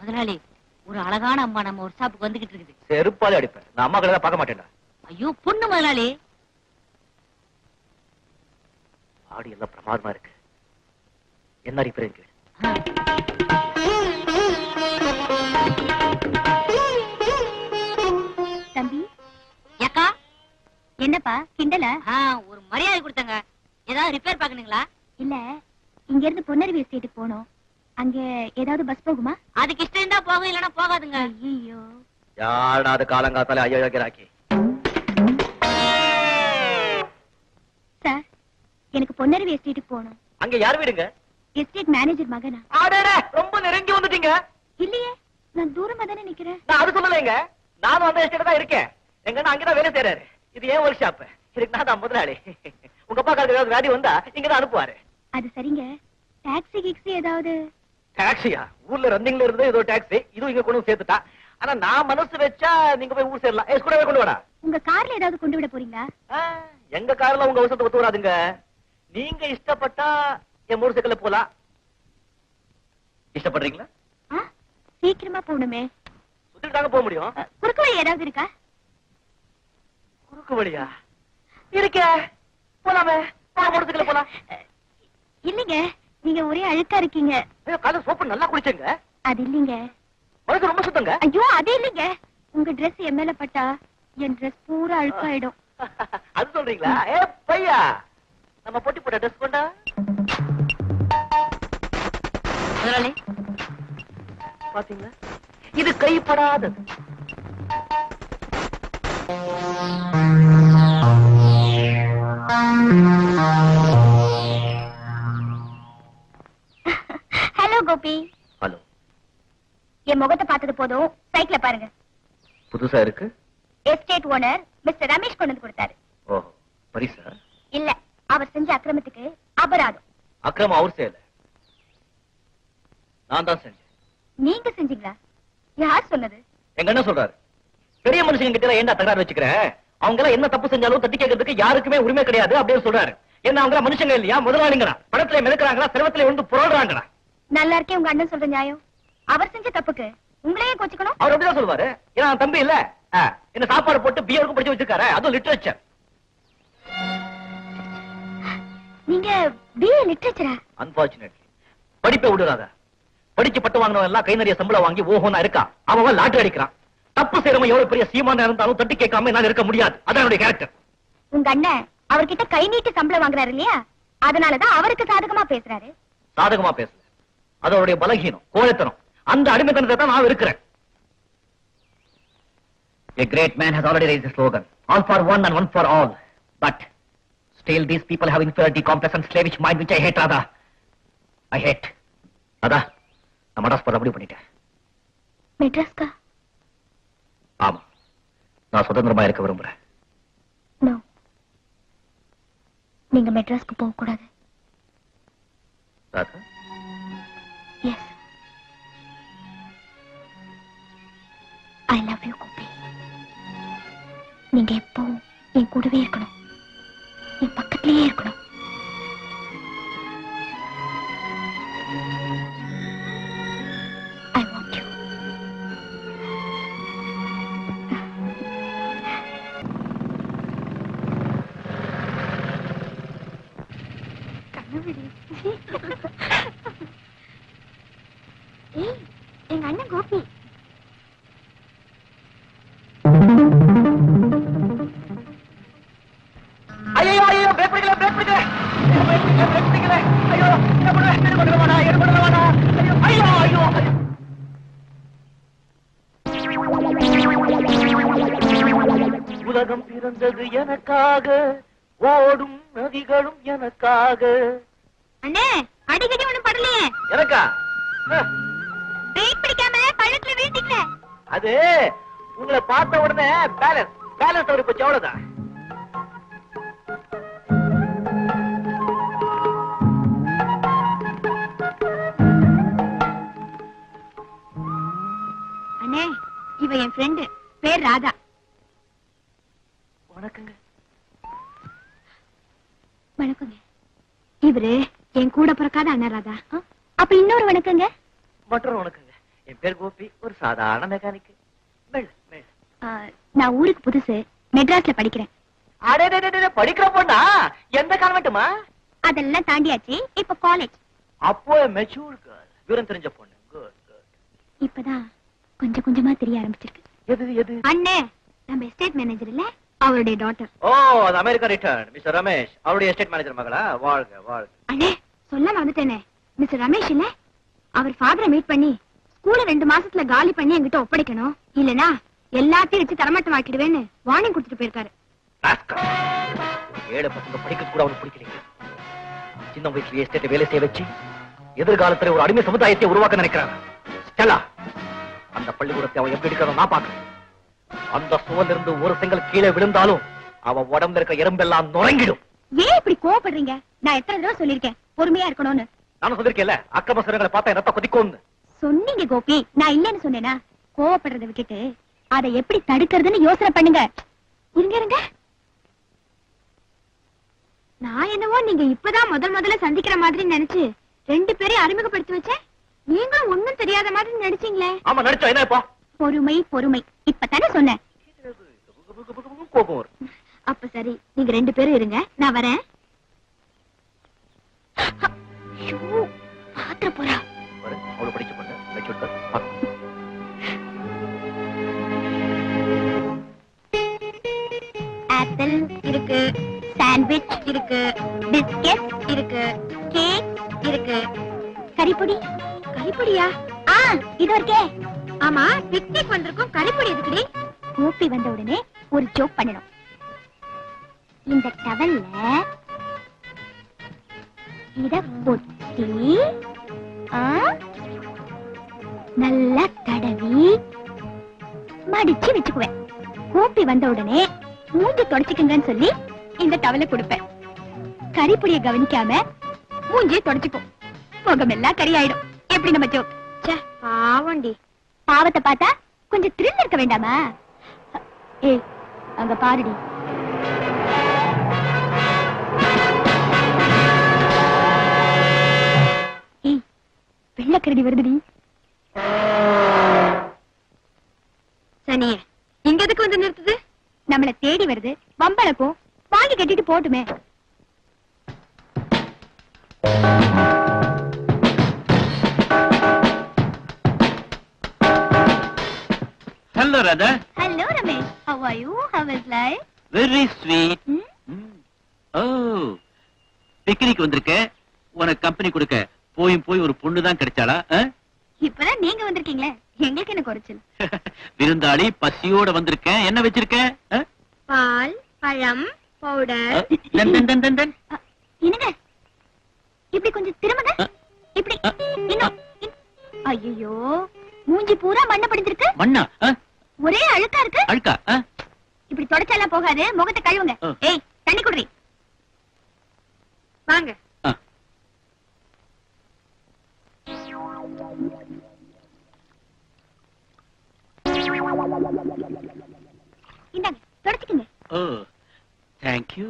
முதலாளி, ஒரு அழகான அம்மா நம்ம ஒரு ஷாப்புக்கு வந்துகிட்டு இருக்குது. செருப்பாலே அடிப்பேன். நான் அம்மா கடையில பார்க்க மாட்டேன்டா. ஐயோ பொண்ணு முதலாளி. ஆடி எல்லாம் பிரமாதமா இருக்கு. என்ன அடிப்பேன் கேளு. தம்பி. ஏக்கா. என்னப்பா கிண்டல? ஒரு மரியாதை கொடுத்தங்க. ஏதாவது ரிப்பேர் பாக்கணுங்களா? இல்ல, இங்க இருந்து பொன்னருவி எஸ்டேட்டுக்கு போனோம். அங்க ஏதாவது பஸ் போகுமா? அதுக்கு இஷ்டம் இருந்தா போகும், இல்லன்னா போகாதுங்க. ஐயோ, யாடாத காலங்காத்தால ஐயோ கிராக்கி. சார், எனக்கு பொன்னருவி எஸ்டேட்டுக்கு போகணும். அங்க யார் வீடுங்க? எஸ்டேட் மேனேஜர் மகனா? ஆடடே, ரொம்ப நெருங்கி வந்துட்டீங்க. இல்லையே, நான் தூரமா தானே நிக்கிறேன். நான் அது சொல்லலைங்க. நானும் அந்த எஸ்டேட் தான் இருக்கேன். எங்கன்னா அங்கதான் வேலை செய்யறாரு. இது ஏன் ஒர்க் ஷாப். இதுக்கு நான் தான் முதலாளி. உங்க அப்பா காலத்துல ஏதாவது வியாதி வந்தா இங்கதான் அனுப்புவாரு. அது சரிங்க. டாக்ஸி கிக்ஸி ஏதாவது? டாக்ஸியா? ஊர்ல ரன்னிங்ல இருந்து ஏதோ டாக்ஸி இதுவும் இங்க கொண்டு சேர்த்துட்டா. ஆனா நான் மனசு வச்சா நீங்க போய் ஊர் சேரலாம். கூடவே கொண்டு வாடா. உங்க கார்ல ஏதாவது கொண்டு விட போறீங்களா? எங்க கார்ல உங்க அவசரத்தை ஒத்து வராதுங்க. நீங்க இஷ்டப்பட்டா என் மோட்டர் சைக்கிள்ல போலாம். இஷ்டப்படுறீங்களா? சீக்கிரமா போகணுமே. சுத்திட்டு தாங்க போக முடியும். குறுக்கு வழி ஏதாவது இருக்கா? குறுக்கு வழியா? இருக்கே, போலாமே. மோட்டர் சைக்கிள்ல போலாம். இல்லீங்க, நீங்க ஒரே அழுக்கா இருக்கீங்க. காலை சோப்பு நல்லா குடிச்சேங்க. அது இல்லீங்க. மனசு ரொம்ப சுத்தங்க. ஐயோ, அது இல்லீங்க. உங்க Dress என் மேல பட்டா என் Dress பூரா அழுக்காயிடும். அது சொல்றீங்களா? பையா, நம்ம பொட்டி போட்ட Dress கொண்டா. முதலாளி, பாத்தீங்களா? இது கைப்படாதது. ஹலோ கோபி. ஹலோ. என் முகத்தை பார்த்தது போதும், சைக்கிள பாருங்க. புதுசா இருக்கு. எஸ்டேட் ஓனர் மிஸ்டர் ரமேஷ் கொண்டு வந்து கொடுத்தாரு. ஓஹோ, பரிசா? இல்ல, அவர் செஞ்ச அக்கிரமத்துக்கு அபராதம். அக்கிரமம் அவர் செய்யல, நான் தான் செஞ்சேன். நீங்க செஞ்சீங்களா? யார் சொன்னது? எங்க என்ன சொல்றாரு? பெரிய மனுஷங்க கிட்ட ஏன்டா தகராறு வச்சுக்கிறேன்? அவங்க எல்லாம் என்ன தப்பு செஞ்சாலும் தட்டி கேட்கறதுக்கு யாருக்குமே உரிமை கிடையாது அப்படின்னு சொல்றாரு. என்ன அவங்க மனுஷங்க இல்லையா? முதலாளிங்களா? படத்துல மிதக்கிறாங்களா? சிரமத்துல வந்து புரள்றாங்களா? நல்லா இருக்கே உங்க அண்ணன் சொல்ற நியாயம். அவர் செஞ்ச தப்புக்கு உங்களையே கோச்சுக்கணும். அவர் அப்படிதான் சொல்லுவாரு. ஏன்னா தம்பி இல்ல, என்ன சாப்பாடு போட்டு பியருக்கு படிச்சு வச்சிருக்காரு. அதுவும் லிட்டரேச்சர். நீங்க பிஏ லிட்டரேச்சரா? அன்பார்ச்சுனேட்லி படிப்பை விடுறாத. படிச்சு பட்டு வாங்கினவன் எல்லாம் கை நிறைய சம்பளம் வாங்கி ஓஹோனா இருக்கா. அவன் லாட்டரி அடிக்கிறான். தப்பு செய்யறவன் எவ்வளவு பெரிய சீமானா இருந்தாலும் தட்டி கேட்காம என்னால இருக்க முடியாது. அதான் என்னுடைய கேரக்டர். உங்க அண்ணன் அவர்கிட்ட கை நீட்டி சம்பளம் வாங்குறாரு இல்லையா? அதனாலதான் அவருக்கு சாதகமா பேசுறாரு. சாதகமா பேசல, அது அவருடைய பலகீனம், கோழைத்தனம். அந்த அடிமைத்தனத்தை தான் நான் இருக்கிறேன். A great man has already raised the slogan, all for one and one for all. But still these people have inferiority complex and slavish mind, which I hate, Radha. I hate. Radha, நான் மடாஸ் போற முடிவு பண்ணிட்டேன். மெட்ராஸ்கா? ஆமா, நான் சுதந்திரமா இருக்க விரும்புறேன். No, நீங்க மெட்ராஸ்க்கு போக கூடாது. Radha, yes, I love you Gopi. நீங்க எப்போ என் கூடவே இருக்கணும், என் பக்கத்திலேயே இருக்கணும். I want you. ஏய், எங்க அண்ணன் கோபி. ஐயோ ஐயோ, பிரேக் பிடிக்கல, பிரேக் பிடிக்கல, பிரேக் பிடிக்கல. ஐயோ, என்ன பண்ணுவேன்? எடுபடல வாடா, எடுபடல வாடா. ஐயோ ஐயோ ஐயோ. உலகம் பிறந்தது எனக்காக, ஓடும் நதிகளும் எனக்காக. அண்ணே, அடிக்கடி ஒண்ணும் படலையே. எனக்கா? பிரேக் பிடிக்காம பள்ளத்துல வீழ்ந்தீங்களே. அது உங்களை பார்த்த உடனே பேலன்ஸ் பேலன்ஸ் அவரு போச்சு, அவ்வளவுதான். அண்ணே, இவ என் ஃப்ரெண்டு, பேர் ராதா. வணக்கங்க. வணக்கங்க. இவரு என் கூட பிறக்காத அண்ணா ராதா. அப்ப இன்னொரு வணக்கங்க. மற்றொரு வணக்கங்க. என் பேர் கோபி, ஒரு சாதாரண மெக்கானிக். நான் ஊருக்கு புதுசு, மெட்ராஸ்ல படிக்கிறேன். படிக்கிற பொண்ணா? எந்த கான்வென்ட்மா? அதெல்லாம் தாண்டியாச்சு, இப்ப காலேஜ். அப்போ மெச்சூர் கேர்ள், விவரம் தெரிஞ்ச பொண்ணு. Good good. இப்பதான் கொஞ்சம் கொஞ்சமா தெரிய ஆரம்பிச்சிருக்கு. எது எது? அண்ணே, நம்ம எஸ்டேட் மேனேஜர் இல்ல, அவருடைய டாட்டர். ஓ, அந்த அமெரிக்கா ரிட்டர்ன் மிஸ்டர் ரமேஷ், அவருடைய எஸ்டேட் மேனேஜர் மகளா? வாழ்க வாழ்க. அண்ணே, சொல்ல மறந்துட்டேனே, மிஸ்டர் ரமேஷ் இல்ல, அவர் ஃபாதரை மீட் பண்ணி ஸ்கூல 2 மாசத்துல காலி பண்ணி என்கிட்ட ஒப்படைக்கணும், இல்லனா எல்லாத்தையும் வச்சு தரமாட்டம் ஆக்கிடுவேன்னு வார்னிங் கொடுத்துட்டு போயிருக்காரு. ஏழை பசங்க படிக்க கூட அவனுக்கு பிடிக்கலைங்க. சின்ன வயசுல எஸ்டேட் வேலை செய்ய வச்சு எதிர்காலத்துல ஒரு அடிமை சமுதாயத்தை உருவாக்க நினைக்கிறாங்க. ஸ்டெல்லா, அந்த பள்ளிக்கூடத்தை அவன் எப்படி எடுக்கிறத நான் பாக்குறேன். அந்த சுவலிருந்து ஒரு செங்கல் கீழே விழுந்தாலும் அவன் உடம்புல இருக்க எறும்பெல்லாம் நுறங்கிடும். ஏன் இப்படி கோவப்படுறீங்க? நான் எத்தனை தடவை சொல்லிருக்கேன் பொறுமையா இருக்கணும்னு. நானும் சொல்லிருக்கேன்ல, அக்கிரம சரங்களை பார்த்தா ரத்த கொதிக்கும்னு. சொன்னீங்க கோபி, நான் இல்லன்னு சொன்னேனா? கோவப்படுறதை விட்டுட்டு அதை எப்படி தடுக்கிறதுன்னு யோசனை பண்ணுங்க. இருங்க இருங்க, நான் என்னவோ நீங்க இப்பதான் முதல்ல சந்திக்கிற மாதிரி நினைச்சு 2 பேரையும் அறிமுகப்படுத்தி வச்சேன். நீங்களும் ஒண்ணும் தெரியாத மாதிரி நடிச்சீங்களே. ஆமா, நடிச்சா என்ன இப்போ? பொறுமை பொறுமை, இப்பதானே சொன்னேன். கோபம் வரும். அப்ப சரி, நீங்க 2 பேரும் இருங்க, நான் வரேன். பாத்திர போறா. அவளை படிச்சு பண்ண ஆப்பிள் இருக்கு, சாண்ட்விச் இருக்கு, பிஸ்கெட் இருக்கு, கேக் இருக்கு. கறிப்பொடி? கறிப்பொடியா? இது இருக்கே. ஆமா, பிக்னிக் வந்திருக்கும், கறிப்பொடி எதுக்குடி? கோபி வந்த உடனே ஒரு ஜோக் பண்ணணும். இந்த டவல்ல இத பொத்தி நல்லா தடவி மடிச்சு வச்சுக்குவேன். கோபி வந்த உடனே மூஞ்சி தொடச்சுக்குங்கன்னு சொல்லி இந்த டவலை கொடுப்பேன். கறிப்பொடியை கவனிக்காம மூஞ்சியை தொடச்சுக்கும், முகமெல்லாம் கறி ஆயிடும். எப்படி நம்ம ஜோக்? பாவண்டி. பாவத்தை பார்த்தா கொஞ்சம் த்ரில் இருக்க வேண்டாமா? ஏய், அங்க பாருடி. ஏய், வெள்ளக்கரடி வருதுடி. சனியே, இங்க எதுக்கு வந்து நிறுத்துது? நம்மள தேடி வருது, வம்பளக்கும், வாங்கி கட்டிட்டு போட்டுமே. Hello, Radha. Hello, Ramesh. How are you? How is life? Very sweet. Oh, picnic வந்திருக்க, உனக்கு கம்பெனி கொடுக்க போய் ஒரு பொண்ணு தான் கிடைச்சாளா? இப்பதான் நீங்க வந்திருக்கீங்களே, எங்களுக்கு என்ன குறைச்சல்? விருந்தாளி பசியோட வந்திருக்கேன், என்ன வச்சிருக்க? பால், பழம், பவுடர். என்னங்க இப்படி கொஞ்சம் திரும்புங்க. இப்படி இன்னும். ஐயோ, மூஞ்சி பூரா மண்ணை படிஞ்சிருக்கு. மண்ணா? ஒரே அழுக்கா இருக்கு. அழுக்கா? இப்படி தொடச்சாலாம் போகாது, முகத்தை கழுவுங்க. ஏய், தண்ணி குடுறி. வாங்க. இந்தாங்க, தொடச்சுக்குங்க. ஓ, தேங்க் யூ.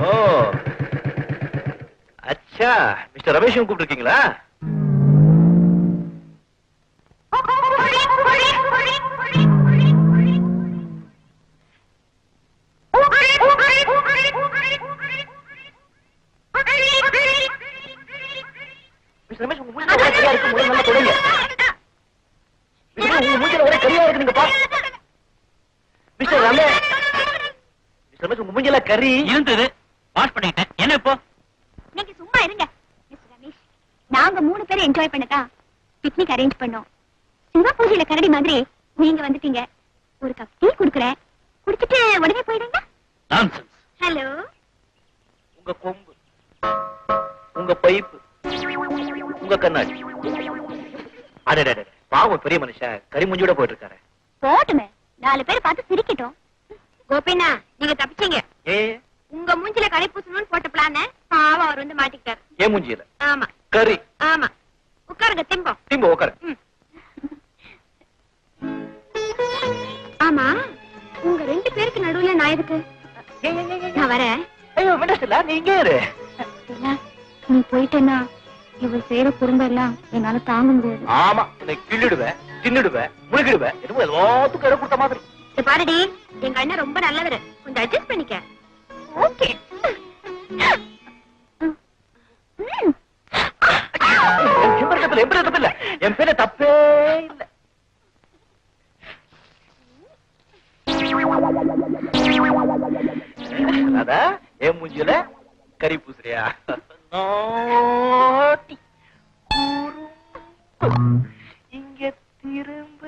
ஓ, அச்சா, மிஸ்டர் ரமேஷும் கூப்பிட்டுருக்கீங்களா? மிஸ்டர் ரமேஷ், உங்க மூஞ்சில ஒரே கரியா இருக்கு, முதல்ல நல்லா தொடங்க. உங்க மூஞ்சில ஒரே கரியா இருக்கு, நீங்க பாருங்க. மிஸ்டர் ரமேஷ், உங்க மூஞ்சில கரி இருந்தது, வாஷ் பண்ணிட்டேன். என்ன இப்போ? நீங்க சும்மா இருங்க. மிஸ்டர் ரமேஷ், நாங்க 3 பேரும் என்ஜாய் பண்ணதா பிக்னிக் அரேஞ்ச் பண்ணோம். சிவபூஜையில கரடி மாதிரி நீங்க வந்துட்டீங்க. ஒரு கப் டீ குடுக்குறேன், குடிச்சிட்டு உடனே போயிடுங்க. நான்சென்ஸ். ஹலோ. உங்க கொம்பு, உங்க பைப்பு, உங்க கண்ணாடி. அடடே, பாவம் பெரிய மனுஷன் கரிமுஞ்சியோட போயிட்டு இருக்காரு. போட்டுமே, 4 பேர் பார்த்து சிரிக்கட்டும். கோபினா, நீங்க தப்பிச்சீங்க. ஏ, உங்க மூஞ்சில கரை பூசணும்னு போட்ட பிளான பாவம் அவர் வந்து மாட்டிக்கிட்டாரு. ஏன் மூஞ்சில? ஆமா. கரி. ஆமா. உட்காருங்க, திம்பம். திம்பம் உட்காரு. ஆமா, உங்க 2 பேருக்கு நடுவுல நான் எதுக்கு? நான் வரேன். ஐயோ, மிண்டஸ்ல நீங்க இரு. நீ நீ போயிட்டேன்னா இவ செய்யற குறும்ப எல்லாம் என்னால தாங்க முடியாது. ஆமா, உன்னை கிள்ளிடுவேன், தின்னுடுவேன், முழுகிடுவேன். என்னமோ எல்லாத்துக்கும் இடம் கொடுத்த மாதிரி. பாருடி, எங்க அண்ணன் ரொம்ப நல்லவரு, கொஞ்சம் அட்ஜஸ்ட் பண்ணிக்க. ஓகே. என் பேர தப்பே இல்ல. ராதா, என் மூஞ்சில கறி பூசுறியா? இங்க திரும்ப